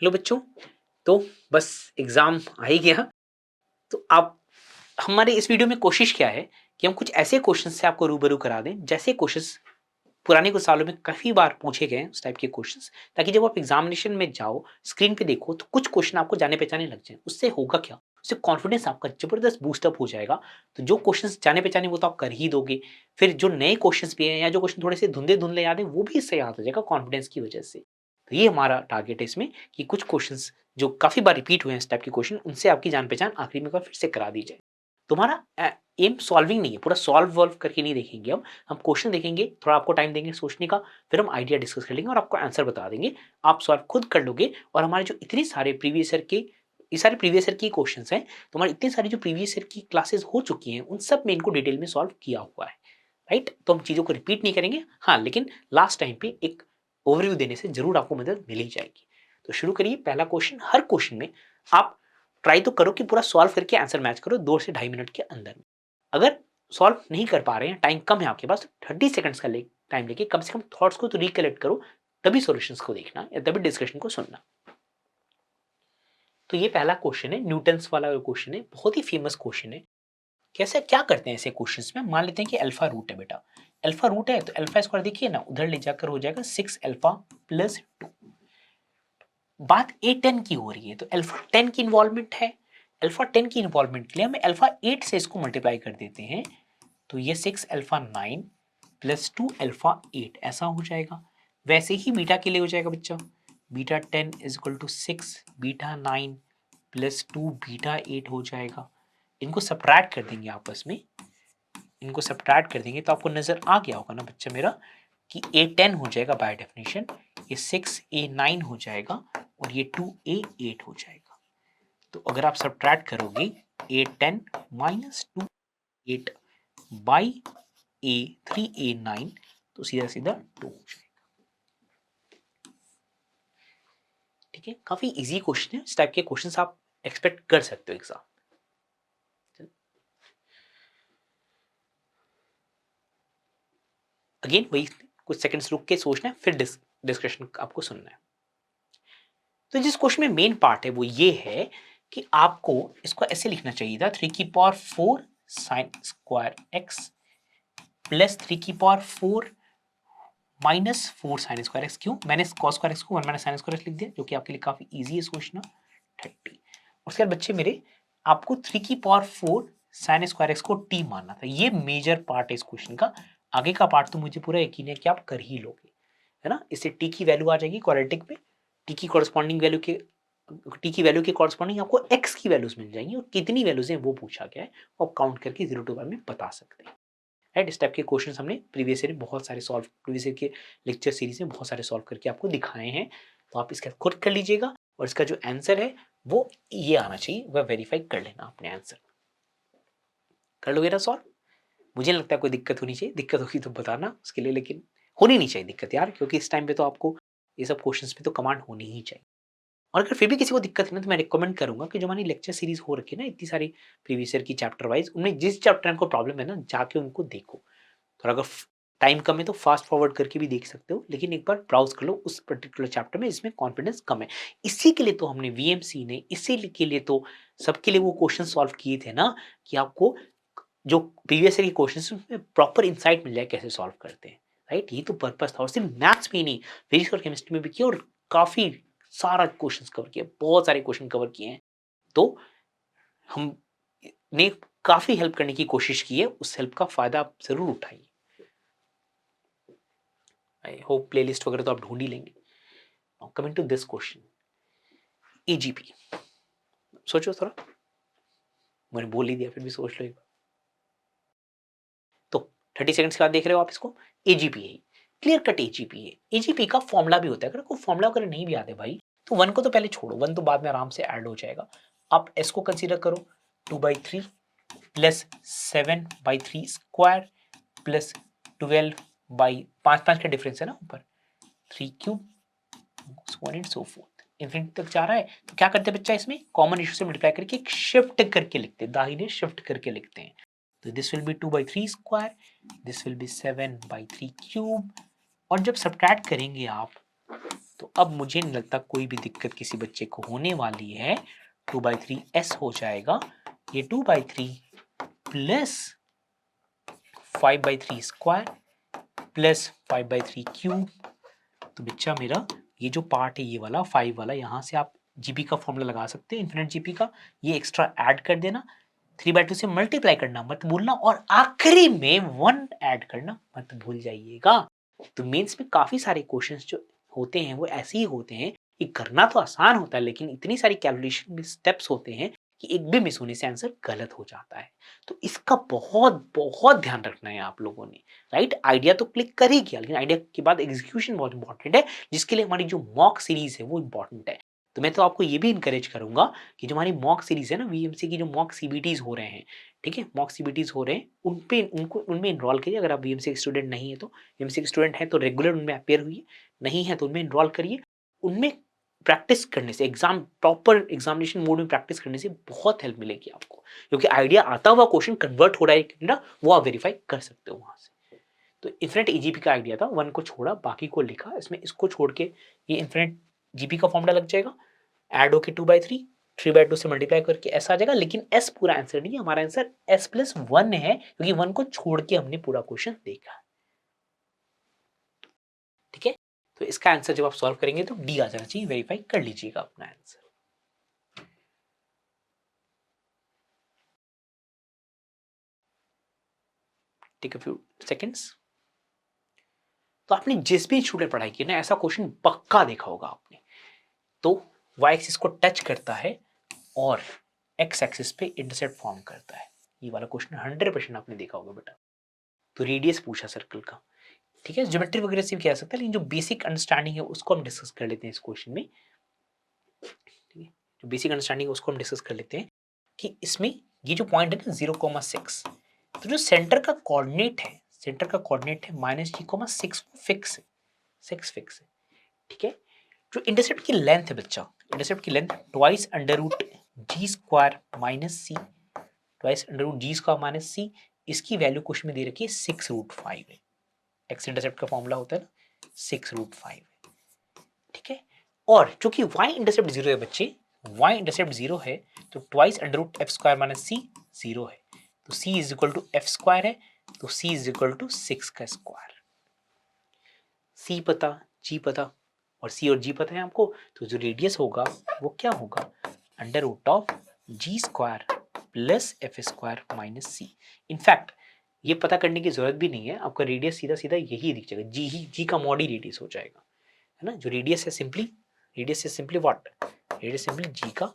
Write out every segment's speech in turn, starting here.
Hello बच्चों, तो बस एग्ज़ाम आ ही गया। तो आप हमारे इस वीडियो में कोशिश क्या है कि हम कुछ ऐसे क्वेश्चन से आपको रूबरू करा दें, जैसे क्वेश्चंस पुराने कुछ सालों में काफ़ी बार पूछे गए हैं, उस टाइप के क्वेश्चंस, ताकि जब आप एग्ज़ामिनेशन में जाओ, स्क्रीन पे देखो, तो कुछ क्वेश्चन आपको जाने-पहचाने लग जाएँ। उससे होगा क्या? उससे कॉन्फिडेंस आपका ज़बरदस्त बूस्ट अप हो जाएगा। तो जो क्वेश्चंस जाने-पहचाने वो तो आप कर ही दोगे। फिर जो नए क्वेश्चंस भी हैं या जो क्वेश्चन थोड़े से धुंधले-धुंधले याद हैं, वो भी इससे याद हो जाएगा कॉन्फिडेंस की वजह से। तो ये हमारा टारगेट है इसमें कि कुछ क्वेश्चंस जो काफ़ी बार रिपीट हुए हैं इस टाइप के क्वेश्चन, उनसे आपकी जान-पहचान आखिरी में एक बार फिर से करा दी जाए। तुम्हारा एम सॉल्विंग नहीं है, पूरा सॉल्व-वॉल्व करके नहीं देखेंगे हम क्वेश्चन देखेंगे, थोड़ा आपको टाइम देंगे सोचने का, फिर हम आइडिया डिस्कस कर लेंगे और आपको आंसर बता देंगे। आप सॉल्व खुद कर लोगे और हमारे जो इतने सारे प्रीवियस ईयर के ये सारे प्रीवियस ईयर की क्वेश्चंस हैं, तो हमारी इतनी सारी जो प्रीवियस ईयर की क्लासेस हो चुकी हैं, उन सब में इनको डिटेल में सॉल्व किया हुआ है, राइट? तो हम चीज़ों को रिपीट नहीं करेंगे। हाँ, लेकिन लास्ट टाइम पे एक ओवरव्यू देने से ज़रूर आपको मदद मिल ही जाएगी। तो शुरू करिए। पहला क्वेश्चन, हर क्वेश्चन में आप ट्राई तो करो कि पूरा सॉल्व करके आंसर मैच करो 2 से ढाई मिनट के अंदर में। अगर सॉल्व नहीं कर पा रहे हैं, टाइम कम है आपके पास, तो 30 सेकंड्स का ले टाइम लेके कम से कम थॉट्स को तो रिकलेक्ट करो, तभी सॉल्यूशंस को देखना या तभी डिस्कशन को सुनना। तो ये पहला क्वेश्चन है, न्यूटन्स वाला क्वेश्चन है, बहुत ही फेमस क्वेश्चन है। कैसे क्या करते हैं ऐसे क्वेश्चंस में? मान लेते हैं कि अल्फा रूट है बेटा। अल्फा रूट है तो अल्फा स्क्वायर देखिए ना, उधर ले जाकर हो जाएगा 6 अल्फा प्लस 2। बात A10 की हो रही है, तो अल्फा 10 की इन्वॉल्वमेंट है। अल्फा 10 की इन्वॉल्वमेंट के लिए हमें अल्फा 8 से इसको मल्टीप्लाई कर देते हैं, तो ये 6 अल्फा 9 प्लस 2 अल्फा 8 ऐसा हो जाएगा। वैसे ही बीटा के लिए हो जाएगा बच्चा, beta 10 is equal to 6 beta 9 plus 2 beta 8 हो जाएगा। इनको सब्ट्रैक्ट कर देंगे आपस में, इनको सब्ट्रैक्ट कर देंगे तो आपको नजर आ गया होगा ना बच्चा मेरा कि A10 हो जाएगा बाय डेफिनेशन, ये 6 A9 हो जाएगा और ये 2 A8 हो जाएगा। तो अगर आप सब्ट्रैक्ट करोगे A10 minus 2 8 by A3 A9, तो सीधा सीधा 2 हो जाएगा। ठीक है, काफी इजी क्वेश्चन है। इस टाइप के क्वेश्चंस आप एक्सपेक्ट कर सकते हो एग्जाम। अगेन वही, कुछ सेकंड्स रुक के सोचना है, फिर डिस्कशन आपको सुनना है। तो जिस क्वेश्चन में मेन पार्ट है वो ये है कि आपको इसको ऐसे लिखना चाहिए था, 3 की power 4 sine square x plus 3 की power 4 minus 4 sine square x. क्यों? मैंने कॉस स्क्वायर एक्स को 1 माइनस साइन स्क्वायर एक्स लिख दिया, जो कि आपके लिए काफी इजी है सोचना। 30। उसके बाद बच्चे मेरे, आपको 3 की पावर 4 साइन स्क्वायर एक्स को टी मानना था। ये मेजर पार्ट है इस क्वेश्चन का। आगे का पार्ट तो मुझे पूरा यकीन है कि आप कर ही लोगे, है ना? इससे टी की वैल्यू आ जाएगी क्वाड्रेटिक में, टी की कॉरस्पॉन्डिंग वैल्यू के टी की वैल्यू के कॉरस्पॉन्डिंग आपको एक्स की वैल्यूज मिल जाएंगी, और कितनी वैल्यूज हैं वो पूछा गया है, आप काउंट करके 0 to 1 में बता सकते हैं, राइट? इस टाइप के क्वेश्चन हमने प्रीवियस ईयर बहुत सारे सॉल्व, प्रीवियस ईयर के लेक्चर सीरीज में बहुत सारे सॉल्व करके आपको दिखाए हैं। तो आप इसका खुद कर लीजिएगा और इसका जो आंसर है वो ये आना चाहिए, वह वेरीफाई कर लेना अपने आंसर। कर लोगे ना सॉल्व? मुझे नहीं लगता कोई दिक्कत होनी चाहिए, दिक्कत होगी तो बताना उसके लिए, लेकिन होनी नहीं चाहिए दिक्कत यार, क्योंकि इस टाइम पे तो आपको ये सब क्वेश्चंस पे तो कमांड होनी ही चाहिए। और अगर फिर भी किसी को दिक्कत है ना, तो मैं रिकमेंड करूंगा कि जो हमारी लेक्चर सीरीज हो रखी है ना इतनी सारी प्रीवियस ईयर की चैप्टर वाइज, उनमें जिस चैप्टर को प्रॉब्लम है ना, जाके उनको देखो। और अगर टाइम कम है तो फास्ट फॉरवर्ड करके भी देख सकते हो, लेकिन एक बार ब्राउज कर लो उस पर्टिकुलर चैप्टर में, इसमें कॉन्फिडेंस कम है। इसी के लिए तो हमने वीएमसी ने, इसी के लिए तो सबके लिए वो क्वेश्चन सॉल्व किए थे ना, कि आपको जो प्रीवियस ईयर के क्वेश्चन उसमें प्रॉपर इंसाइट मिल जाए कैसे सॉल्व करते हैं, राइट? ये तो पर्पस था, और सिर्फ मैथ्स में ही नहीं, फिजिक्स और केमिस्ट्री में भी किया, और काफी सारा क्वेश्चन कवर किया, बहुत सारे क्वेश्चन कवर किए हैं। तो हमने काफी हेल्प करने की कोशिश की है, उस हेल्प का फायदा आप जरूर उठाइए। आई होप प्लेलिस्ट वगैरह तो आप ढूंढ ही लेंगे। Coming to this question, AGP, सोचो थोड़ा, मैंने बोल ही दिया फिर भी सोच लो एक बार। तो 30 सेकंड्स के बाद देख रहे हो आप इसको, एजीपी है, क्लियर कट एजीपी है। एजीपी का फॉर्मूला भी होता है, अगर कोई फॉर्मूला अगर नहीं भी आते भाई, तो वन को तो पहले छोड़ो, वन तो बाद में आराम से ऐड हो जाएगा। आप एस को कंसीडर करो, 2/3 प्लस 7/3 स्क्वायर प्लस 12 बाई 5 का डिफरेंस है ना ऊपर, 3 cube, so on and so fourth, infinity तक जा रहा है। तो क्या करते हैं बच्चा, इसमें कॉमन इशू से मल्टीप्लाई करके एक शिफ्ट करके लिखते हैं, दाहिने शिफ्ट करके लिखते हैं। तो this will be 2/3 square, this will be 7/3 cube, और जब सब्ट्रैक्ट करेंगे आप तो अब मुझे नहीं लगता कोई भी दिक्कत किसी बच्चे को होने वाली है। 2/3 s हो जाएगा, ये 2/3 प्लस 5/3 स्क्वायर प्लस 5/3 क्यूब। तो बच्चा मेरा ये जो पार्ट है ये वाला 5 वाला, यहाँ से आप जीपी का फॉर्मूला लगा सकते हैं, इन्फिनिट जीपी का। ये एक्स्ट्रा ऐड कर देना, 3/2 से मल्टीप्लाई करना मत भूलना, और आखिरी में 1 ऐड करना मत भूल जाइएगा। तो मेंस में काफी सारे क्वेश्चंस जो होते हैं वो ऐसे ही होते हैं कि करना तो आसान होता है, लेकिन इतनी सारी कैलकुलेशन में स्टेप्स होते हैं कि एक भी मिस होने से आंसर गलत हो जाता है। तो इसका बहुत बहुत ध्यान रखना है आप लोगों ने। राइट, आइडिया तो क्लिक कर ही किया, लेकिन आइडिया के बाद एग्जीक्यूशन बहुत इंपॉर्टेंट है, जिसके लिए हमारी जो मॉक सीरीज है वो इंपॉर्टेंट है। तो मैं तो आपको ये भी इंकरेज करूंगा कि जो हमारी मॉक सीरीज है ना, वीएमसी की जो मॉक सीबीटीज हो रहे हैं, ठीक है, मॉक सीबीटीज हो रहे हैं, उनमें इनरोल करिए। अगर आप वीएमसी के स्टूडेंट नहीं है तो, वीएमसी के स्टूडेंट है तो रेगुलर उनमें अपेयर हुई, नहीं है तो उनमें इनरोल करिए। उनमें प्रैक्टिस करने से, एग्जाम प्रॉपर एग्जामिनेशन मोड में प्रैक्टिस करने से बहुत हेल्प मिलेगी आपको, क्योंकि आइडिया आता हुआ क्वेश्चन कन्वर्ट हो रहा है कि ना, वो आप वेरीफाई कर सकते हो वहां से। तो इन्फिनिट ईजीपी का आइडिया था, 1 को छोड़ा बाकी को लिखा, इसमें इसको छोड़ के ये इन्फिनिट जीपी का फॉर्मूला लग जाएगा, ऐड होके 2/3, 3/2 से मल्टीप्लाई करके ऐसा आ जाएगा। लेकिन एस पूरा आंसर नहीं है, हमारा आंसर s+1 है, क्योंकि 1 को छोड़ के हमने पूरा क्वेश्चन देखा। ठीक है, तो इसका आंसर जब आप सॉल्व करेंगे तो डी आ जाना चाहिए, वेरीफाई कर लीजिएगा अपना answer. Take a few seconds. तो आपने जिस भी इंस्टीट्यूट में पढ़ाई की ना, ऐसा क्वेश्चन पक्का देखा होगा आपने। तो y एक्सिस को टच करता है और x एक्सिस पे इंटरसेप्ट फॉर्म करता है, ये वाला क्वेश्चन 100% आपने देखा होगा बेटा। तो रेडियस पूछा सर्कल का, ठीक है, ज्योमेट्री वगैरह से भी कह सकता है, लेकिन जो बेसिक अंडरस्टैंडिंग है उसको हम डिस्कस कर लेते हैं इस क्वेश्चन में। ठीक है, जो बेसिक अंडरस्टैंडिंग है उसको हम डिस्कस कर लेते हैं कि इसमें ये जो पॉइंट है ना 0,6, तो जो सेंटर का कोऑर्डिनेट है, सेंटर का कोऑर्डिनेट है -g,6 फिक्स है, 6 फिक्स है। ठीक है, जो इंटरसेप्ट की लेंथ है बच्चा, इंटरसेप्ट की लेंथ ट्वाइस अंडर रूट जी स्क्वायर माइनस सी, ट्वाइस अंडर रूट जी स्क्वायर माइनस सी, इसकी वैल्यू क्वेश्चन में दे रखी है 6√5 है। एक्स इंटरसेप्ट का फॉर्मूला होता है ना 6√5। ठीक है, और चूंकि y इंटरसेप्ट 0 है बच्चे, y इंटरसेप्ट 0 है, तो twice under root F square minus C 0 है, तो c is equal to F square है, तो c इज इक्वल टू 6 का स्क्वायर। c पता, g पता, और c और g पता है आपको, तो जो रेडियस होगा वो क्या होगा, under root of g square plus f square minus c. In fact ये पता करने की जरूरत भी नहीं है, आपका रेडियस सीधा सीधा यही दिख जाएगा, जी का मॉड ही रेडियस हो जाएगा, है ना। जो रेडियस है simply, radius is simply what, radius simply G का,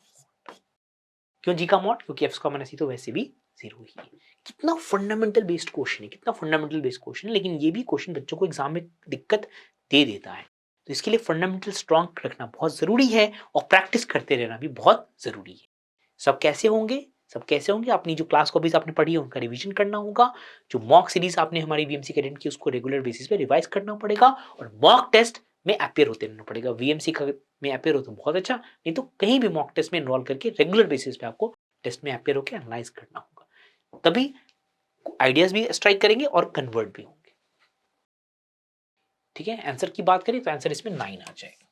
क्यों जी का मॉड, क्योंकि एफ स्क्वायर माइनस सी तो वैसे भी 0 ही है। कितना फंडामेंटल बेस्ड क्वेश्चन है, कितना फंडामेंटल बेस्ड क्वेश्चन है, लेकिन ये भी क्वेश्चन बच्चों को एग्जाम में दिक्कत दे देता है। तो इसके लिए फंडामेंटल स्ट्रॉन्ग रखना बहुत जरूरी है, और प्रैक्टिस करते रहना भी बहुत जरूरी है। सब कैसे होंगे, सब कैसे होंगे, अपनी जो क्लास कॉपीज आपने पढ़ी है उनका रिवीजन करना होगा, जो मॉक सीरीज आपने हमारी वीएमसी के अटेंड की उसको रेगुलर बेसिस पे रिवाइज करना पड़ेगा, और मॉक टेस्ट में अपेयर होते रहना पड़ेगा। वीएमसी का में अपेयर हो तो बहुत अच्छा, नहीं तो कहीं भी मॉक टेस्ट में इन्वॉल्व करके रेगुलर बेसिस पे आपको टेस्ट में अपेयर होकर एनालाइज करना होगा, तभी आइडियाज भी स्ट्राइक करेंगे और कन्वर्ट भी होंगे। ठीक है, आंसर की बात करें तो आंसर इसमें 9 आ जाएगा।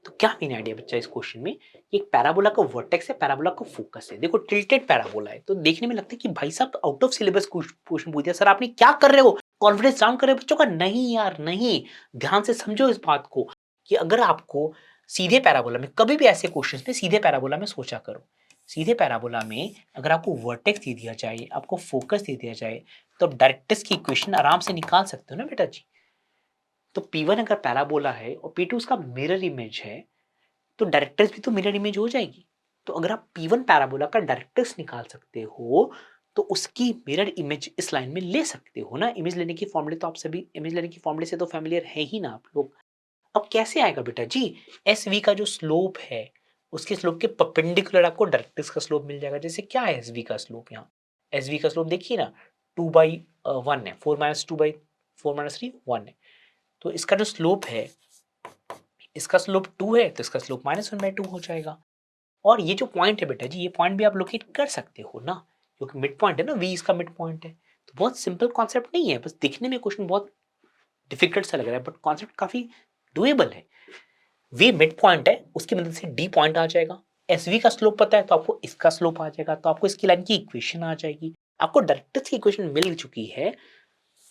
तो क्या मेन आइडिया बच्चा इस क्वेश्चन में, एक पैराबोला का वर्टेक्स है, पैराबोला का फोकस है। देखो टिल्टेड पैराबोला है, तो देखने में लगता है कि भाई साहब आउट ऑफ सिलेबस क्वेश्चन पूछ दिया, सर आपने क्या कर रहे हो, कॉन्फिडेंस डाउन कर रहे हो बच्चों का। नहीं यार नहीं, ध्यान से समझो इस बात को, कि अगर आपको सीधे पैराबोला में, कभी भी ऐसे क्वेश्चन में सीधे पैराबोला में सोचा करो, सीधे पैराबोला में अगर आपको वर्टेक्स दे दिया जाए, आपको फोकस दे दिया जाए, तो डायरेक्ट्रिक्स की इक्वेशन आराम से निकाल सकते हो ना बेटा जी। तो P1 अगर पैराबोला है और P2 उसका मिरर इमेज है, तो डायरेक्ट्रिक्स भी तो मिरर इमेज हो जाएगी। तो अगर आप P1 पैराबोला का डायरेक्ट्रिक्स निकाल सकते हो, तो उसकी मिरर इमेज इस लाइन में ले सकते हो ना। इमेज लेने की फॉर्मूले तो आप सभी इमेज लेने की फॉर्मूले से तो फैमिलियर है ही ना आप लोग। अब कैसे आएगा बेटा जी, एस वी का जो स्लोप है, उसके स्लोप के परपेंडिकुलर आपको डायरेक्ट्रिक्स का स्लोप मिल जाएगा। जैसे क्या है एस वी का स्लोप, यहाँ एस वी का स्लोप देखिए ना, 2/1 है, 4 - 2/4 - 3 1 है, तो इसका जो स्लोप है, इसका स्लोप 2 है, तो इसका स्लोप -1/2 हो जाएगा। और ये जो पॉइंट है बेटा जी, ये पॉइंट भी आप लोकेट कर सकते हो ना, क्योंकि मिड पॉइंट है ना, वी इसका मिड पॉइंट है। तो बहुत सिंपल कॉन्सेप्ट नहीं है, बस दिखने में क्वेश्चन बहुत डिफिकल्ट सा लग रहा है, बट कॉन्सेप्ट काफी डुएबल है। वी मिड पॉइंट है, उसकी मदद से डी पॉइंट आ जाएगा। एस वी का स्लोप पता है तो आपको इसका स्लोप आ जाएगा, तो आपको इसकी लाइन की इक्वेशन आ जाएगी। आपको डायरेक्ट्रिक्स की इक्वेशन मिल चुकी है।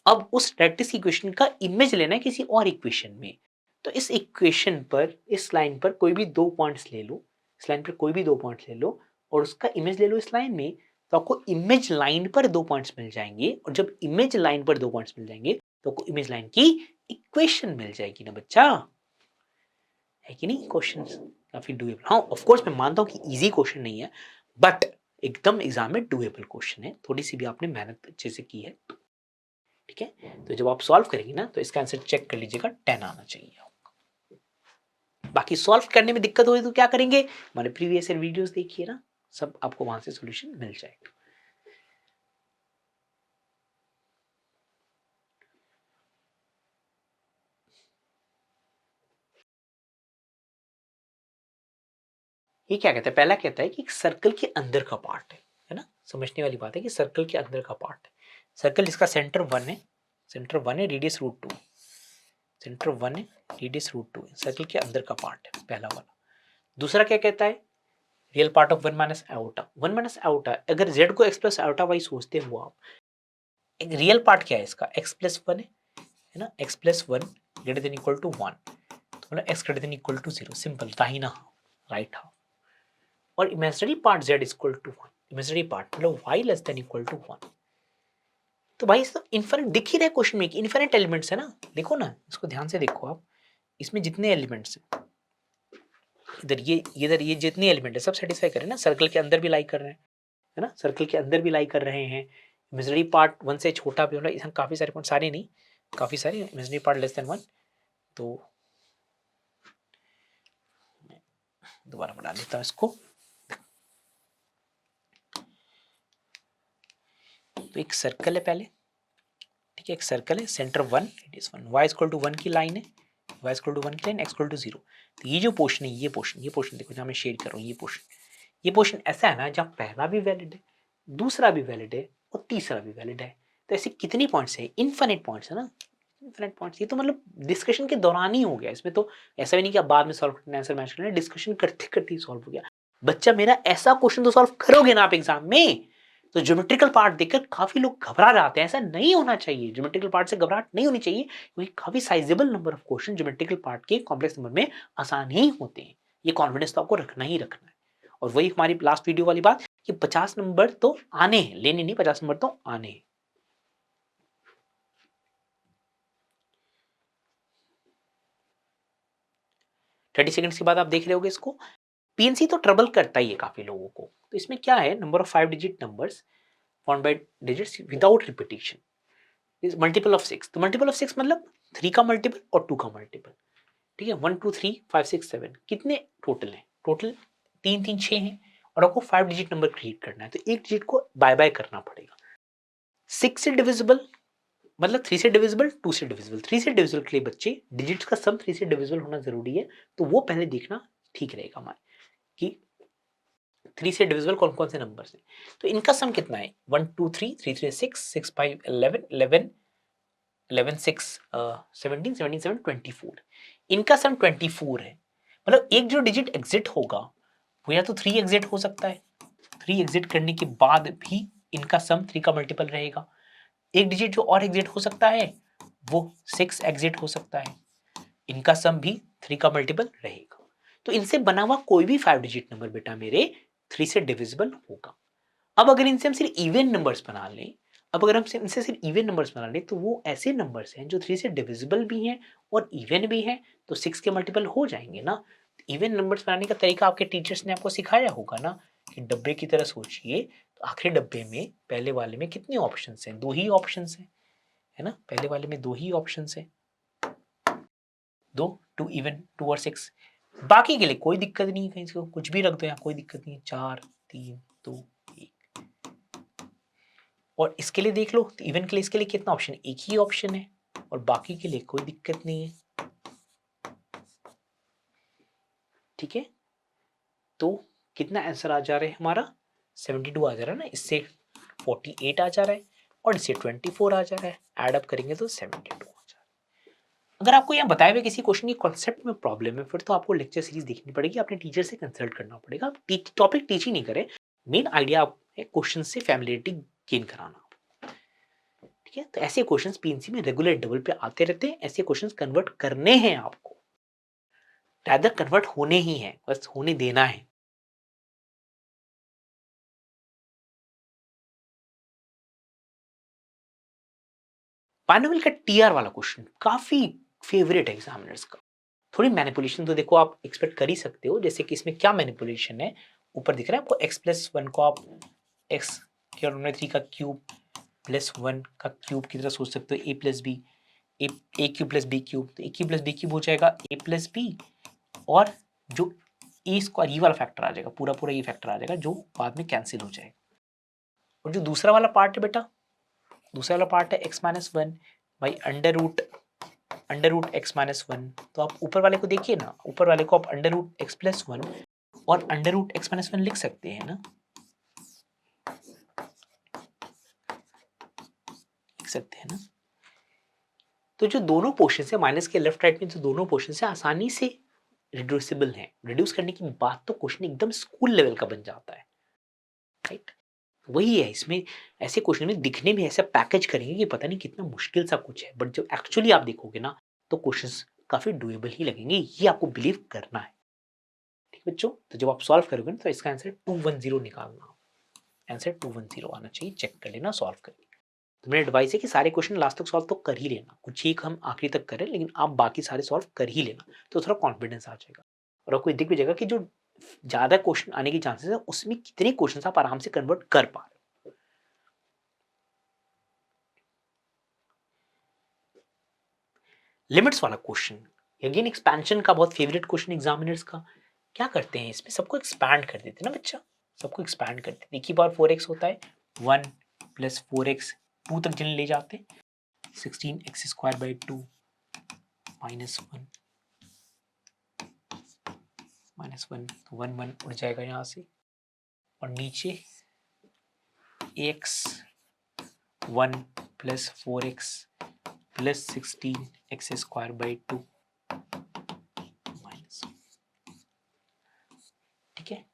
अब उस डायरेक्ट्रिक्स की इक्वेशन का इमेज लेना है किसी और इक्वेशन में। तो इस इक्वेशन पर, इस लाइन पर कोई भी दो पॉइंट्स ले लो, इस लाइन पर कोई भी दो पॉइंट्स ले लो और उसका इमेज ले लो इस लाइन में, तो आपको इमेज लाइन पर दो पॉइंट्स मिल जाएंगे। और जब इमेज लाइन पर दो पॉइंट्स मिल जाएंगे तो आपको इमेज लाइन की इक्वेशन मिल जाएगी ना बच्चा, है कि नहीं? क्वेश्चन काफी डुएबल। हाँ ऑफ कोर्स मैं मानता हूँ कि इजी क्वेश्चन नहीं है, बट एकदम एग्जाम में डुएबल क्वेश्चन है, थोड़ी सी भी आपने मेहनत अच्छे से की है। ठीक है, तो जब आप सॉल्व करेंगे ना तो इसका आंसर चेक कर लीजिएगा, 10 आना चाहिए। बाकी सॉल्व करने में दिक्कत हुई तो क्या करेंगे, हमारे प्रीवियस ईयर वीडियोस देखिए ना, सब आपको वहां से सॉल्यूशन मिल जाएगा। ये क्या कहता है, पहला कहता है कि एक सर्कल के अंदर का पार्ट है ना, समझने वाली बात है कि सर्कल के अंदर का पार्ट है। सर्कल जिसका सेंटर 1 है, सेंटर 1 है, रेडियस √2, सेंटर 1 है, रेडियस √2 है, सर्कल के अंदर का पार्ट है पहला वाला। दूसरा क्या कहता है, real part of 1 minus iota. 1 minus iota, अगर z को x प्लस आयोटा वाई सोचते हो आप, एक रियल पार्ट क्या है इसका, x प्लस 1 है ना, x plus 1 greater than equal to 1, तो मतलब x greater than equal to 0, simple, दाहिना राइट हाफ। और imaginary part z equal to 1, imaginary part मतलब y less than equal to 1। तो भाई इसका इन्फिनिट दिख ही रहा है क्वेश्चन में कि इन्फिनिट एलिमेंट्स है ना, देखो ना इसको ध्यान से देखो आप, इसमें जितने एलिमेंट्स हैं, इधर ये जितने एलिमेंट है सब सेटिस्फाई कर रहे हैं ना, सर्कल के अंदर भी लाई कर रहे हैं, है ना, सर्कल के अंदर भी लाई कर रहे हैं। इमेजिनरी पार्ट 1 से छोटा भी, मतलब काफी सारे पॉइंट, सारे नहीं काफी सारे, इमेजिनरी पार्ट लेस देन 1। तो दोबारा बना देता हूं इसको। तो एक सर्कल है पहले, ठीक है, एक सर्कल है, centre 1, radius 1, y equal to 1 की लाइन है, y इक्वल टू 1 की लाइन, x इक्वल टू 0। तो ये जो पोर्शन है, ये पोर्शन देखो जहां मैं शेड कर रहा हूं, ये पोर्शन ऐसा है ना जहां पहला भी वैलिड है, दूसरा भी वैलिड है और तीसरा भी वैलिड है। तो ऐसे कितनी पॉइंट्स है, इनफिनिट पॉइंट्स है ना, इनफिनिट पॉइंट्स। ये तो मतलब डिस्कशन के दौरान ही हो गया, इसमें तो ऐसा भी नहीं कि आप बाद में सॉल्व करने आंसर मैच करना, डिस्कशन करते करते ही सॉल्व हो गया। बच्चा मेरा ऐसा क्वेश्चन तो सॉल्व करोगे ना आप एग्जाम में। तो ज्योमेट्रिकल पार्ट देखकर काफी लोग घबरा जाते हैं, ऐसा नहीं होना चाहिए, ज्योमेट्रिकल पार्ट से घबराहट नहीं होनी चाहिए, क्योंकि काफी sizable number of question geometrical path के कॉम्प्लेक्स नंबर में आसान ही होते हैं। ये कॉन्फिडेंस तो आपको रखना ही रखना है। और वही हमारी लास्ट वीडियो वाली बात कि 50 नंबर तो आने हैं, लेने नहीं, 50 नंबर तो आने हैं। 30 सेकंड्स के बाद आप देख रहे होगे इसको। पीएनसी तो ट्रबल करता ही है काफी लोगों को। तो इसमें क्या है, number of 5 digit numbers found by digits without repetition is multiple of 6। तो मल्टीपल ऑफ 6 मतलब 3 का मल्टीपल और 2 का मल्टीपल। ठीक है, 1 2 3 5 6 7 कितने टोटल हैं, टोटल 3 3 6 हैं, और आपको 5 डिजिट नंबर क्रिएट करना है, तो एक डिजिट को बाय बाय करना पड़ेगा। 6 से डिविजिबल मतलब 3 से डिविजिबल, 2 से डिविजिबल। 3 से डिविजिबल के लिए बच्चे डिजिट्स का सम 3 से डिविजिबल होना जरूरी है, तो वो पहले देखना ठीक रहेगा हमारे कि 3 से डिविजिबल कौन कौन से नंबर्स हैं। तो इनका सम कितना है, 1 2 3 3 3 6 6 5 11 11 11 6 17 17 7 24। इनका सम 24 है। मतलब एक जो डिजिट एग्जिट होगा वो या तो 3 एग्जिट हो सकता है, 3 एग्जिट करने के बाद भी इनका सम 3 का मल्टीपल रहेगा। एक डिजिट जो और एग्जिट हो सकता है वो 6 एग्जिट हो सकता है, इनका सम भी 3 का मल्टीपल रहेगा। तो इनसे बना हुआ कोई भी 5 डिजिट नंबर बेटा मेरे 3 से डिविजिबल होगा। अब अगर इनसे हम सिर्फ इवन नंबर्स बना लें, अब अगर हम इनसे सिर्फ इवन नंबर्स बना लें तो वो ऐसे नंबर्स हैं जो 3 से डिविजिबल भी हैं और इवन भी हैं, तो 6 के मल्टीपल हो जाएंगे ना। इवन नंबर्स बनाने का तरीका आपके टीचर्स ने आपको सिखाया होगा ना, कि डब्बे की तरह सोचिए, तो आखिरी डब्बे में पहले वाले में कितने ऑप्शंस हैं, 2 ही ऑप्शंस हैं, है ना, पहले वाले में 2 ही ऑप्शंस हैं, 2 2 इवन 2 और 6। बाकी के लिए कोई दिक्कत नहीं है, कहीं से कुछ भी रख दो यहाँ, कोई दिक्कत नहीं है, 4 3 2 1। और इसके लिए देख लो, तो इवन के लिए इसके लिए कितना ऑप्शन है, एक ही ऑप्शन है, और बाकी के लिए कोई दिक्कत नहीं है। ठीक है, तो कितना आंसर आ जा रहा है हमारा, 72 आ जा रहा है ना। इससे 48 आ जा रहा है और इससे 24 आ जा रहा है, एड अप करेंगे तो 72 आ जा रहा है। अगर आपको यहाँ बताए हुए किसी क्वेश्चन की कॉन्सेप्ट में प्रॉब्लम है, फिर तो आपको लेक्चर सीरीज देखनी पड़ेगी, अपने टीचर से कंसल्ट करना पड़ेगा। टॉपिक टीच ही नहीं करें, मेन आइडिया आप क्वेश्चन से फैमिलियरिटी गेन कराना। ठीक है, तो ऐसे क्वेश्चंस पीएनसी में रेगुलर इंटरवल पे आते रहते हैं। ऐसे क्वेश्चंस कन्वर्ट करने हैं आपको, रादर कन्वर्ट होने ही हैं, बस होने देना है। पाइनोवल का टीआर वाला क्वेश्चन काफी फेवरेट है एग्जामिनर्स का। थोड़ी मैनिपुलेशन तो देखो आप एक्सपेक्ट कर ही सकते हो, जैसे कि इसमें क्या मैनिपुलेशन है, ऊपर दिख रहा है आपको x+1 को आप x ट्रिग्नोमेट्री का क्यूब +1 का क्यूब की तरह सोच सकते हो, a+b, a cube plus b cube, तो a cube plus b cube हो जाएगा a+b, और जो ए स्क्वायर ये वाला फैक्टर आ जाएगा, पूरा पूरा ये फैक्टर आ जाएगा जो बाद में कैंसिल हो जाएगा। और जो दूसरा वाला पार्ट है बेटा, दूसरा वाला पार्ट है x-1 by under root x-1। तो आप ऊपर वाले को देखिए ना, ऊपर वाले को आप √x+1 और √x-1 लिख सकते हैं ना, लिख सकते हैं ना। तो जो दोनों पोर्शन है माइनस के लेफ्ट राइट में, जो दोनों पोर्शन है आसानी से रिड्यूसिबल हैं। रिड्यूस करने की बात तो क्वेश्चन एकदम स्कूल लेवल का बन जाता है, राइट। वही है इसमें, ऐसे क्वेश्चन में दिखने में ऐसा पैकेज करेंगे कि पता नहीं कितना मुश्किल सा कुछ है, बट जब एक्चुअली आप देखोगे ना तो क्वेश्चंस काफी डुएबल ही लगेंगे, ये आपको बिलीव करना है। ठीक बच्चों, तो जब आप सॉल्व करोगे ना तो इसका आंसर 210 निकालना, आंसर 210 आना चाहिए, चेक कर लेना सॉल्व करके। तो मेरा एडवाइस है कि सारे क्वेश्चन लास्ट तक सॉल्व तो कर ही लेना, कुछ एक हम आखिरी तक करें लेकिन आप बाकी सारे सॉल्व कर ही लेना, तो थोड़ा कॉन्फिडेंस आ जाएगा। और आपको दिख भी जाएगा कि जो ज्यादा क्वेश्चन आने की चांसेस है उसमें कितने क्वेश्चन आप आराम से कन्वर्ट कर पा रहे हो। लिमिट्स वाला क्वेश्चन अगेन एक्सपेंशन का बहुत फेवरेट क्वेश्चन एग्जामिनर्स का। क्या करते हैं इसमें, सबको एक्सपैंड कर देते हैं ना बच्चा, सबको एक्सपैंड करते हैं। देखिए बार 4x होता है 1 + 4x 2 तक जिन ले जाते हैं, 16x² / 2 -1 तो 1 1 उड़ जाएगा यहाँ से, और नीचे x1 + 4x + 16x² / 2 -1। ठीक है,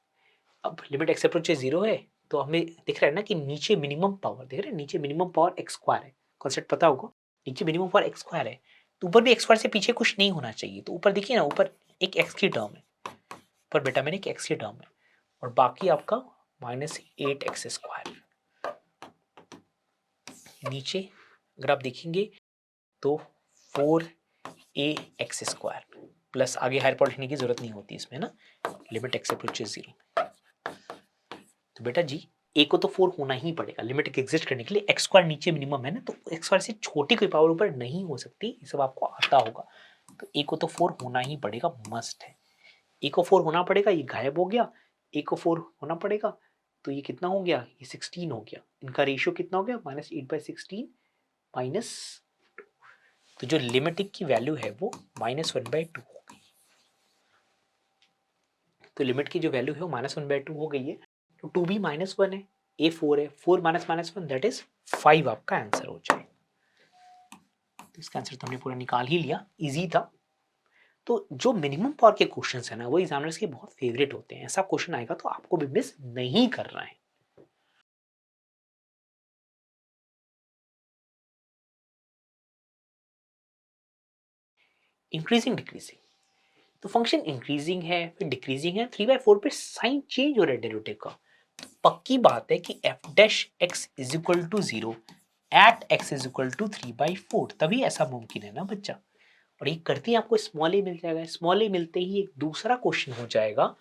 अब लिमिट x अप्रोच 0 है तो हमें दिख रहा है ना कि नीचे मिनिमम पावर, दिख रहा है नीचे मिनिमम पावर x² है, कॉन्सेप्ट पता होगा, नीचे मिनिमम पावर x² है, तो ऊपर भी x² से पीछे कुछ नहीं होना चाहिए। तो ऊपर देखिए ना, ऊपर एक x की टर्म है, ऊपर बेटा मैंने एक x की टर्म है, और बाकी आपका -8x²। नीचे अगर आप देखेंगे तो 4ax² प्लस, आगे हायर पावर लिखने की जरूरत नहीं होती इसमें ना, लिमिट x अप्रोचेस 0। तो बेटा जी a को तो 4 होना ही पड़ेगा लिमिट एग्जिस्ट करने के लिए, x² नीचे मिनिमम है ना, तो x² से छोटी कोई पावर ऊपर नहीं हो सकती, ये सब आपको आता होगा। तो a को तो 4 होना ही पड़ेगा, मस्ट है। a को 4 होना पड़ेगा, ये गायब हो गया, a को 4 होना पड़ेगा, तो ये कितना हो गया, ये 16 हो गया। इनका रेशियो कितना हो गया, -8/16 माइनस, तो जो लिमिट की वैल्यू है वो -1/2 हो गई। तो लिमिट की जो वैल्यू है वो -1/2 हो गई है, तो 2 भी -1 है, a 4 है, 4 - -1 दैट इज 5 आपका आंसर हो जाए। तो इसका आंसर तो हमने पूरा निकाल ही लिया, इजी था। तो जो मिनिमम पावर के क्वेश्चंस है ना वो एग्जामिनर्स के बहुत फेवरेट होते हैं, ऐसा क्वेश्चन आएगा तो आपको भी मिस नहीं करना है। इंक्रीजिंग डिक्रीजिंग, तो फंक्शन इंक्रीजिंग है फिर डिक्रीजिंग है, 3/4 पे साइन चेंज हो रहा है डेरिवेटिव का, तो पक्की बात है कि f'(x = 0 at x = 3/4 तभी ऐसा मुमकिन है ना बच्चा। और ये करते ही आपको स्मॉल ए मिल जाएगा, स्मॉल ए मिलते ही एक दूसरा क्वेश्चन हो जाएगा,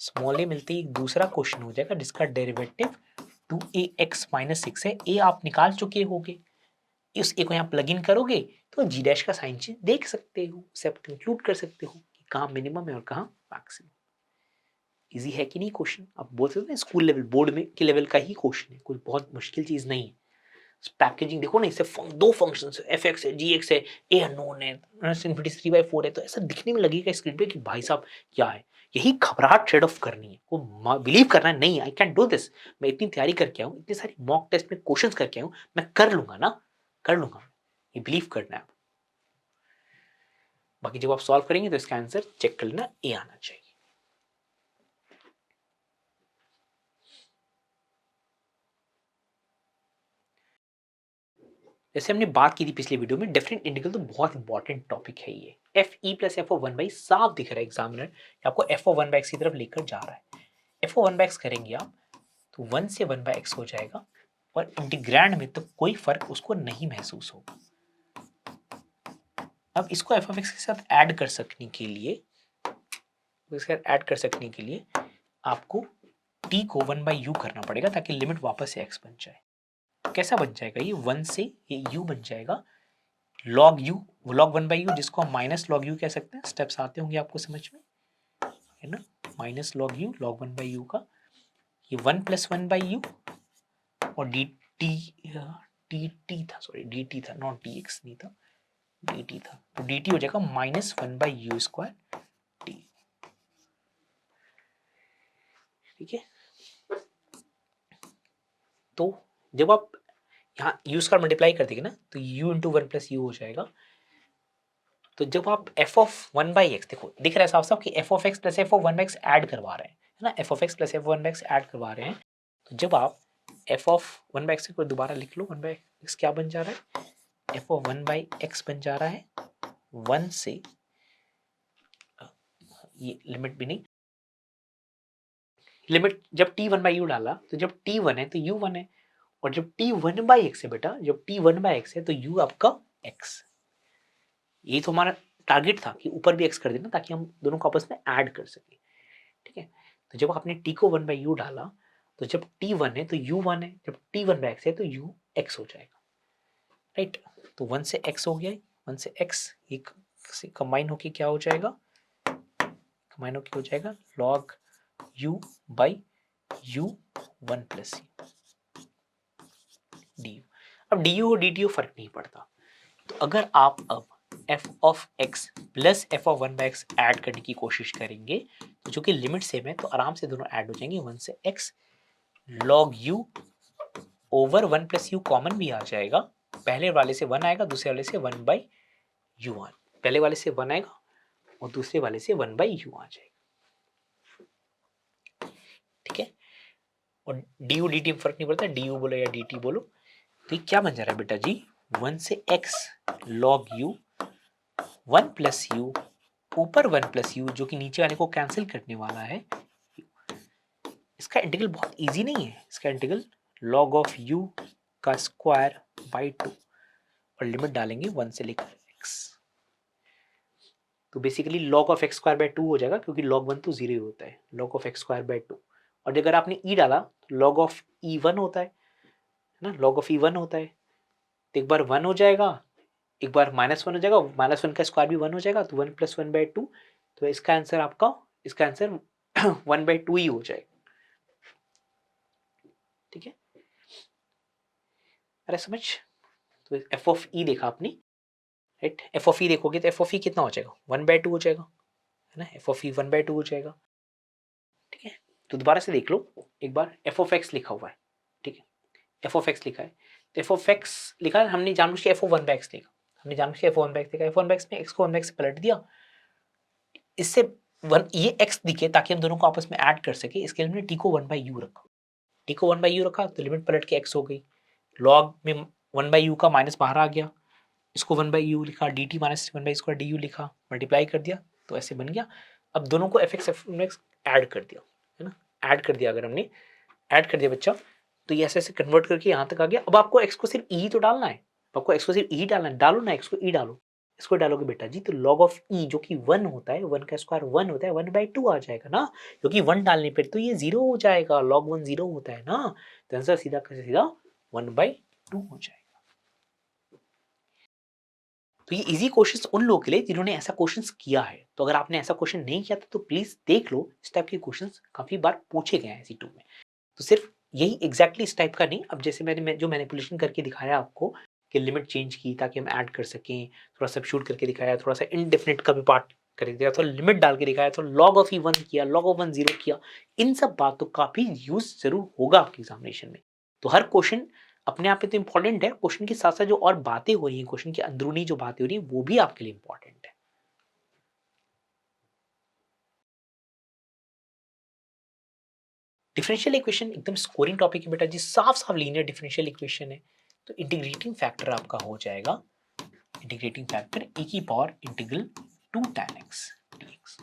स्मॉल ए मिलते ही एक दूसरा क्वेश्चन हो जाएगा जिसका डेरिवेटिव 2ax - 6 है। ए आप निकाल चुके होगे, इस ए को यहाँ प्लग इन करोगे तो जी डैश का साइन चेंज देख सकते हो, उसे आप कंक्लूड कर सकते हो कि कहाँ मिनिमम है और कहाँ मैक्सिमम। इजी है कि नहीं क्वेश्चन, आप बोल सकते हैं स्कूल लेवल बोर्ड में के लेवल का ही क्वेश्चन है, कोई बहुत मुश्किल चीज नहीं है। पैकेजिंग देखो ना, इससे दो फंक्शन है, f(x) है, g(x) है, a अननोन है, इनफिनिटी 3/4 है, तो ऐसा दिखने में लगेगा स्क्रीन पे कि भाई साहब क्या है, यही घबराहट ट्रेड ऑफ करनी है, वो बिलीव करना है, नहीं आई कैन डू दिस, मैं इतनी तैयारी करके आऊँ, इतनी सारी मॉक टेस्ट में क्वेश्चंस करके आऊँ, मैं कर लूंगा ना, कर लूंगा, ये बिलीव करना है। बाकी जब आप सॉल्व करेंगे तो इसका आंसर चेक कर लेना, ए आना चाहिए। जैसे हमने बात की थी पिछले वीडियो में, डिफरेंट इंटीग्रल तो बहुत इंपॉर्टेंट टॉपिक है ये। F e plus f o one by साफ दिख रहा है एग्जामिनर आपको f o one by x की तरफ लेकर जा रहा है। F o one by x करेंगे आप तो वन से वन बाई एक्स हो जाएगा और इंटीग्रैंड में तो कोई फर्क उसको नहीं महसूस होगा। अब इसको एफ ऑफ एक्स के साथ ऐड कर सकने के लिए, आपको टी को वन बाई यू करना पड़ेगा ताकि लिमिट वापस से एक्स बन जाए। कैसा बन जाएगा ये, वन से ये यू बन जाएगा log you, log one by you जिसको हम माइनस लॉग यू कह सकते हैं। स्टेप्स आते होंगे आपको समझ में, है ना, minus log you log one by you का, ये one plus one by you और डी टी था, सॉरी डी टी था, नॉट डी एक्स नहीं था, डी टी था, तो डी टी हो जाएगा minus one by you square T. ठीक है, तो जब आप यहाँ यू स्क्वायर मल्टीप्लाई कर देंगे ना तो u into one plus you हो जाएगा। तो जब आप F of one by x, देखो दिख रहा है साफ साफ कि F of x plus F of one by x add करवा रहे हैं, है ना, F of x plus F one by x add करवा रहे हैं। तो जब आप F of one by x को दोबारा लिख लो, वन बाई एक्स क्या बन जा रहा है, F of one by x बन जा रहा है वन से, ये लिमिट भी नहीं, लिमिट जब टी वन बाई यू डाला तो जब टी वन है तो यू वन है, और जब टी वन बाई एक्स है बेटा, जब टी वन बाई एक्स है तो यू आपका एक्स। ये तो हमारा टारगेट था कि ऊपर भी एक्स कर देना ताकि हम दोनों को आपस में ऐड कर सके। ठीक है, तो जब आपने टी को वन बाई यू डाला तो जब टी वन है तो यू वन है, जब टी वन बाई एक्स है तो यू एक्स हो जाएगा, राइट। तो वन से एक्स हो गया, वन से एक्स एक से कंबाइन होके क्या हो जाएगा, कंबाइन होके हो जाएगा log you by you one plus U D you. अब डी यू और डी टी यू फर्क नहीं पड़ता, तो अगर आप अब F of x plus F of one by x add करने की कोशिश करेंगे तो जो कि लिमिट सेम है तो आराम से दोनों ऐड हो जाएंगे, वन से x log you over one plus you common भी आ जाएगा, पहले वाले से वन आएगा, दूसरे वाले से वन बाई यू आ, पहले वाले से वन आएगा और दूसरे वाले से वन बाई यू आ जाएगा। ठीक है, और डी यू डी टी में फर्क नहीं पड़ता, डी यू बोलो या डी टी बोलो। तो ये क्या बन जा रहा है बेटा जी, वन से x log you one plus you ऊपर वन प्लस यू जो कि नीचे वाले को कैंसिल करने वाला है। इसका इंटीग्रल बहुत इजी नहीं है, इसका इंटीग्रल लॉग ऑफ यू का स्क्वायर बाई टू और लिमिट डालेंगे वन से लेकर एक्स, तो basically log of x square by two हो जाएगा क्योंकि लॉग वन तो जीरो ही होता है, log of x square by two. और अगर आपने ई डाला तो लॉग ऑफ ई वन होता है ना, लॉग ऑफ ई वन होता है, तो एक बार वन हो जाएगा, एक बार माइनस वन हो जाएगा, माइनस वन का स्क्वायर भी वन हो जाएगा, तो one plus one by two, तो इसका आंसर आपका, इसका आंसर वन बाई टू ही हो जाएगा। ठीक है, अरे समझ, तो एफ ऑफ ई देखा आपने, राइट, एफ ऑफ ई देखोगे तो एफ ऑफ ई कितना हो जाएगा, वन बाई टू हो जाएगा, है ना, F of E one by two हो जाएगा। ठीक है, तो दोबारा से देख लो एक बार, एफ ऑफ एक्स लिखा हुआ है, ठीक है, एफ ऑफ एक्स लिखा है, तो एफ ऑफ एक्स लिखा है, हमने जानबूझ के F of one by x लिखा, हमने जानबूझ के एफ वन बाई एक्स लिखा, एफ वन बाई एक्स में एक्स को वन बाई एक्स से पलट दिया, इससे वन ये एक्स दिखे ताकि हम दोनों को आपस में ऐड कर सके, इसके लिए हमने टी को वन बाई यू रखा, टी को वन बाई यू रखा तो लिमिट पलट के एक्स हो गई, लॉग में वन बाई यू का माइनस बाहर आ गया, इसको वन बाई यू लिखा, D T minus one by square D you लिखा, मल्टीप्लाई कर दिया तो ऐसे बन गया। अब दोनों को एफ एक्स ऐड कर दिया, है ना, ऐड कर दिया, अगर हमने ऐड कर दिया बच्चा तो ये ऐसे ऐसे कन्वर्ट करके यहाँ तक आ गया। अब आपको एक्स को सिर्फ ई तो डालना है, आपको एक्स को सिर्फ ई डालना है, डालो ना एक्स को ई डालो, इसको डालोगे बेटा जी तो लॉग ऑफ ई जो कि वन होता है, वन का स्क्वायर वन होता है, वन बाई टू आ जाएगा ना, क्योंकि वन डालने पर तो ये जीरो हो जाएगा, लॉग वन जीरो होता है ना, तो आंसर सीधा कैसे सीधा वन बाई टू हो जाएगा। तो ये इजी क्वेश्चंस उन लोगों के लिए जिन्होंने ऐसा क्वेश्चंस किया है, तो अगर आपने ऐसा क्वेश्चन नहीं किया था तो प्लीज देख लो, इस टाइप के क्वेश्चंस काफी बार पूछे गए हैं C2 में, तो सिर्फ यही एग्जैक्टली इस टाइप का नहीं, अब जैसे मैंने जो मैनिपुलेशन करके दिखाया आपको कि लिमिट चेंज की ताकि हम ऐड कर सकें, थोड़ा सब्स्टिट्यूट करके दिखाया, थोड़ा सा इनडेफिनेट का भी पार्ट करके दिखाया, तो लिमिट डाल के दिखाया, तो log ऑफ E1 किया, log ऑफ 1 0 किया। इन सब बातों का भी यूज जरूर होगा आपके एग्जामिनेशन में। तो हर क्वेश्चन अपने आप में तो इंपॉर्टेंट है, क्वेश्चन के साथ साथ जो और बातें हो रही हैं, क्वेश्चन की अंदरूनी जो बातें हो रही है, वो भी आपके लिए इंपॉर्टेंट है। डिफरेंशियल इक्वेशन एकदम स्कोरिंग टॉपिक है बेटा जी, साफ साफ लीनियर डिफरेंशियल इक्वेशन है। तो इंटीग्रेटिंग फैक्टर आपका हो जाएगा, इंटीग्रेटिंग फैक्टर e की power integral 2 tan x dx,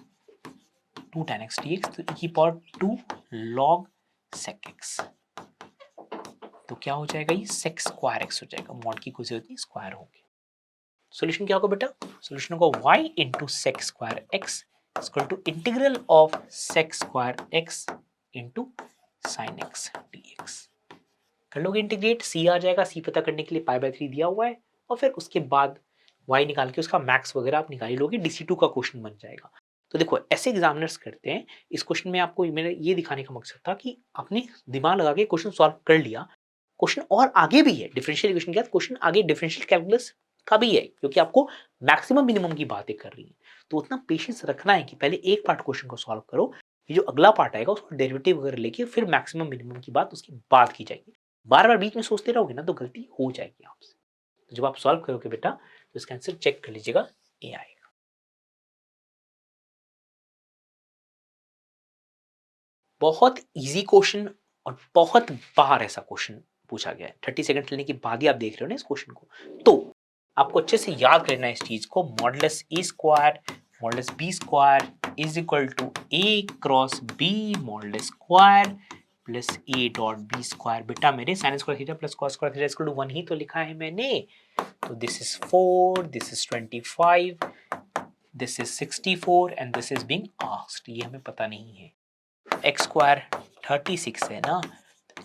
2 tan x dx, तो e की पावर 2 log sec x, तो क्या हो जाएगा, ये sec स्क्वायर x हो जाएगा, मॉड की कुछ होती है स्क्वायर होगी। सॉल्यूशन क्या होगा बेटा, सॉल्यूशन होगा y into sec square x equal to integral of sec square x into sine x dx। कर लोगे इंटीग्रेट, c आ जाएगा, c पता करने के लिए π/3 दिया हुआ है, और फिर उसके बाद y निकाल के उसका मैक्स वगैरह आप निकाल लोगे, DC2 का क्वेश्चन बन जाएगा। तो देखो ऐसे एग्जामिनर्स करते हैं। इस क्वेश्चन में आपको मेरा ये दिखाने का मकसद था कि आपने दिमाग लगा के क्वेश्चन सॉल्व कर लिया। क्वेश्चन और आगे भी है, डिफरेंशियल इक्वेशन के बाद क्वेश्चन आगे डिफरेंशियल कैलकुलस का भी है, क्योंकि आपको मैक्सिमम मिनिमम की बातें कर रही है। तो उतना पेशेंस रखना है कि पहले एक पार्ट क्वेश्चन को सॉल्व करो, ये जो अगला पार्ट आएगा उसको डेरिवेटिव वगैरह लेके फिर मैक्सिमम मिनिमम की बात उसकी बात की जाएगी। बार बार बीच में सोचते रहोगे ना तो गलती हो जाएगी आपसे। तो जब आप सॉल्व करोगे बेटा तो इसका आंसर चेक कर लीजिएगा, ए आएगा। बहुत इजी क्वेश्चन और बहुत बार ऐसा क्वेश्चन पूछा गया है। 30 सेकंड लेने के बाद ही आप देख रहे हो ना इस क्वेश्चन को, तो आपको अच्छे से याद करना है इस चीज को। Modulus a square modulus b square is equal to a cross b modulus square plus a dot b square. बेटा मेरे sine square theta plus cos square theta equal to 1 ही तो लिखा है मैंने। तो this is 4, this is 25, this is 64 and this is being asked. ये हमें पता नहीं है। एक्स स्क्वायर 36 है ना,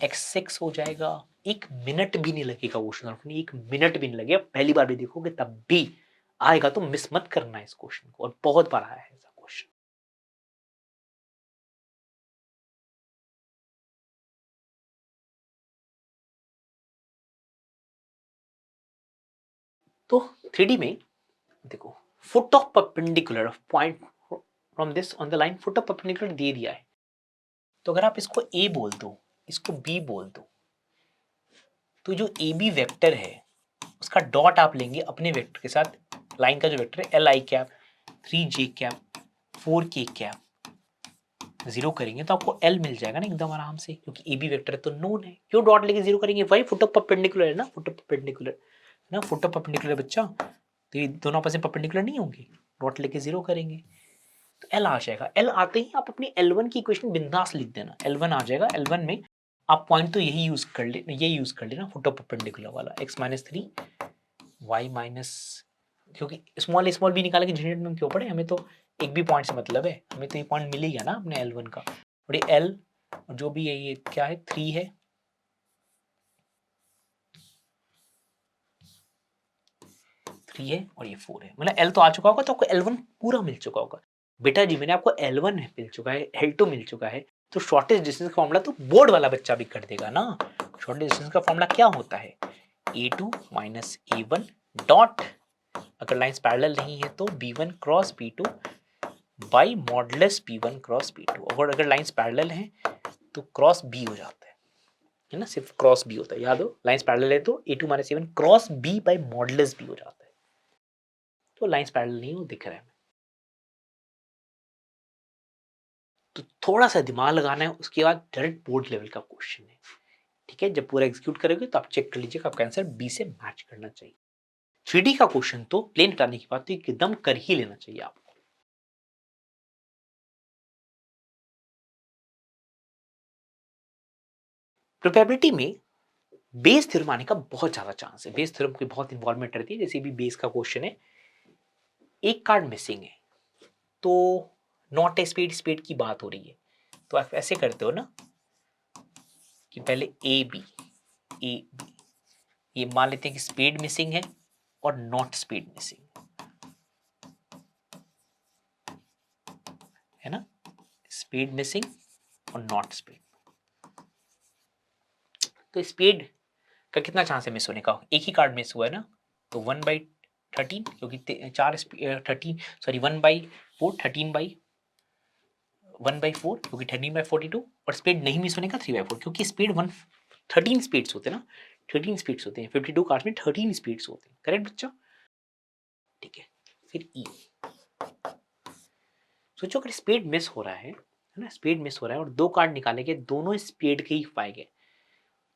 एक्स 6 हो जाएगा। 1 मिनट भी नहीं लगेगा क्वेश्चन, 1 मिनट भी नहीं लगेगा। पहली बार भी देखोगे तब भी आएगा, तो मिस मत करना इस क्वेश्चन को, और बहुत बार आया है ऐसा क्वेश्चन। तो 3D में देखो, foot of perpendicular of point from this on the line, foot of perpendicular दे दिया है। तो अगर आप इसको ए बोल दो, इसको बी बोल दो, तो जो ए बी वेक्टर है उसका डॉट आप लेंगे अपने वेक्टर के साथ। लाइन का जो वेक्टर है L I cap 3j cap 4k cap 0 करेंगे तो आपको एल मिल जाएगा ना एकदम आराम से, क्योंकि ए बी वेक्टर है तो नोन है। क्यों डॉट लेके 0 करेंगे, वही फुट ऑफ परपेंडिकुलर है ना, फुट ऑफ परपेंडिकुलर ना, फुट ऑफ परपेंडिकुलर बच्चा, तो ये दोनों आपस में परपेंडिकुलर नहीं होंगे, डॉट लेके 0 करेंगे तो एल आ जाएगा। एल आते ही आप अपनी L1 की इक्वेशन बिंदास लिख देना, L1 आ जाएगा। L1 में आप पॉइंट तो यही यूज कर ले, ये यूज कर लेना फुट ऑफ परपेंडिकुलर वाला, x-3 y माइनस, क्योंकि स्मॉल स्मॉल भी निकाल के झंझट में क्यों पड़े, हमें तो एक भी पॉइंट से मतलब है, हमें तो ये पॉइंट मिल ही गया ना अपने L1 का। और ये L जो भी है ये क्या है, 3 है, 3 है और ये 4 है, मतलब L तो आ चुका होगा, तो आपको L1 पूरा मिल चुका होगा। बेटा जी मैंने आपको L1 मिल चुका है, L2 मिल चुका है, तो शॉर्टेस्ट डिस्टेंस का फॉर्मूला तो बोर्ड वाला बच्चा भी कर देगा ना। शॉर्टेस्ट डिस्टेंस का फॉर्मूला क्या होता है, A2 माइनस A1 डॉट, अगर लाइंस पैरेलल नहीं है तो B1 cross B2 by modulus B1 cross B2। और अगर लाइंस पैरेलल हैं तो क्रॉस B हो जाता है ना, सिर्फ क्रॉस B होता है, याद हो, लाइंस पैरेलल है तो A2 minus A1 cross B by modulus B हो जाता है। तो लाइंस पैरेलल नहीं, वो दिख रहा है। तो थोड़ा सा दिमाग लगाना है, उसके बाद डायरेक्ट बोर्ड लेवल का क्वेश्चन है। ठीक है, जब पूरा एग्जीक्यूट करोगे तो आप चेक कर लीजिएगा आपका आंसर बी से मैच करना चाहिए। 3D का क्वेश्चन तो प्लेन हटाने की बात तो एकदम कर ही लेना चाहिए आपको। प्रोबेबिलिटी में बेस थ्योरम आने का बहुत ज्यादा चांस है, बेस थ्योरम की बहुत इन्वॉल्वमेंट रहती है। जैसे भी बेस का क्वेश्चन है, एक कार्ड मिसिंग है, तो नॉट ए स्पेड, स्पेड की बात हो रही है, तो आप ऐसे करते हो ना कि पहले ए बी, ये मान लेते हैं कि स्पेड मिसिंग है और नॉट स्पेड मिसिंग है ना, स्पेड मिसिंग और नॉट स्पेड। तो स्पेड का कितना चांस है मिस होने का, एक ही कार्ड मिस हुआ है ना, तो 1/13, क्योंकि 4 13 सॉरी 1/13 4 13/1/4 क्योंकि 13/42 और स्पीड नहीं मिस होने का 3/4 क्योंकि स्पीड 1 13 स्पीड्स होते हैं ना, 13 स्पीड्स होते हैं 52 कार्ड्स में 13 स्पीड्स होते हैं। करेक्ट बच्चा? ठीक है। फिर ई सोचो अगर स्पीड मिस हो रहा है ना, स्पीड मिस हो रहा है और 2 कार्ड निकाले गए, दोनों स्पीड के ही पाए गए,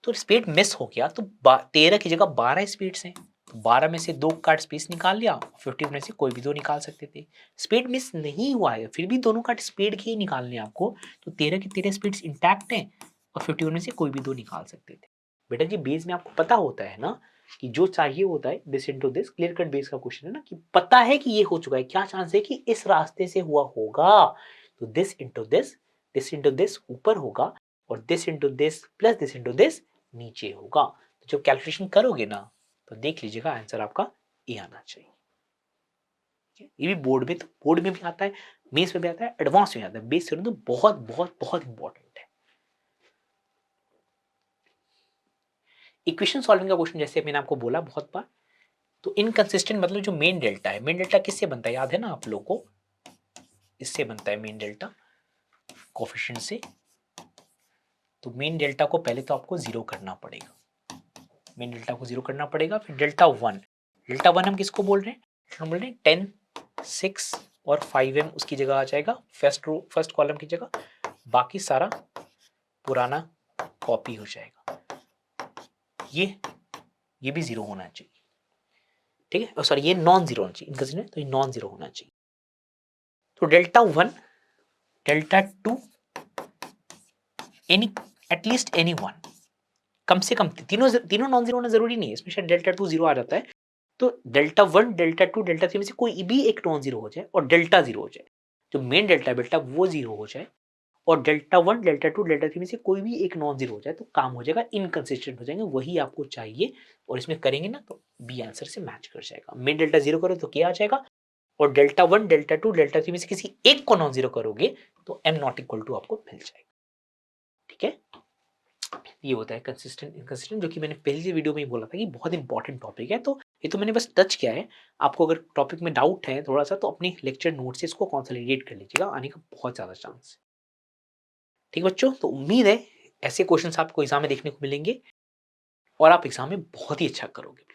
तो स्पीड मिस हो गया तो 13 की जगह 12 स्पीड्स हैं, तो 12 में से 2 कार्ड स्पेस निकाल लिया, 50 में से कोई भी 2 निकाल सकते थे। स्पीड मिस नहीं हुआ है फिर भी दोनों कार्ड स्पीड के ही निकालने हैं आपको, तो 13 की 13 स्पीड्स इंटैक्ट हैं और 51 में से कोई भी 2 निकाल सकते थे। बेटा जी बेस में आपको पता होता है ना कि जो चाहिए होता है this into this, clear cut base का क्वेश्चन है ना कि पता है कि ये हो चुका है, क्या चांस है कि इस रास्ते से हुआ होगा, तो दिस इनटू दिस ऊपर होगा और this into this plus this into this नीचे होगा। तो जब कैलकुलेशन करोगे ना तो देख लीजिएगा आंसर आपका ए आना चाहिए। ये भी बोर्ड में, तो बोर्ड में भी आता है, मेंस में भी आता है, एडवांस में आता है, बेस तो बहुत बहुत बहुत इंपॉर्टेंट है। इक्वेशन सॉल्विंग का क्वेश्चन जैसे मैंने आपको बोला बहुत बार, तो इनकंसिस्टेंट मतलब जो मेन डेल्टा है, मेन डेल्टा किससे बनता है याद है ना आप लोग को, इससे बनता है मेन डेल्टा कोफिशिएंट से। तो मेन डेल्टा को पहले तो आपको जीरो करना पड़ेगा, मेन डेल्टा को जीरो करना पड़ेगा। फिर डेल्टा वन हम किसको बोल रहे हैं, हम बोल रहे हैं 10 6 और 5m उसकी जगह आ जाएगा, फर्स्ट कॉलम की जगह, बाकी सारा पुराना कॉपी हो जाएगा। ये भी जीरो होना चाहिए, ठीक है, सॉरी ये नॉन जीरो होना चाहिए, इनका तो ये नॉन जीरो होना चाहिए। तो delta 1 delta 2 any at least any one, कम से कम तीनों नॉन जीरो होना जरूरी नहीं है, इसमें शायद डेल्टा 2 जीरो आ जाता है। तो डेल्टा 1 डेल्टा 2 डेल्टा 3 में से कोई भी एक नॉन जीरो हो जाए और डेल्टा जीरो हो जाए, जो मेन डेल्टा बेटा वो जीरो हो जाए और डेल्टा 1 डेल्टा 2 डेल्टा 3 में से कोई भी एक नॉन जीरो हो जाए, तो काम हो जाएगा, इनकंसिस्टेंट हो जाएंगे, वही आपको चाहिए। और इसमें करेंगे ना तो बी आंसर से मैच कर जाएगा। मेन डेल्टा जीरो करो तो क्या आ जाएगा, और डेल्टा 1 डेल्टा 2 डेल्टा 3 में से किसी एक को नॉन जीरो करोगे तो m नॉट इक्वल टू आपको मिल जाएगा। ठीक है, ये होता है कंसिस्टेंट इनकंसिस्टेंट, जो कि मैंने पहली वीडियो में ही बोला था कि बहुत इंपॉर्टेंट टॉपिक है। तो ये तो मैंने बस टच किया है, आपको अगर टॉपिक में डाउट है थोड़ा सा तो अपने लेक्चर नोट से इसको कंसोलिडेट कर लीजिएगा, आने का बहुत ज्यादा चांस है। ठीक बच्चों, तो उम्मीद है ऐसे क्वेश्चंस आपको एग्जाम में देखने को मिलेंगे और आप एग्जाम में बहुत ही अच्छा करोगे।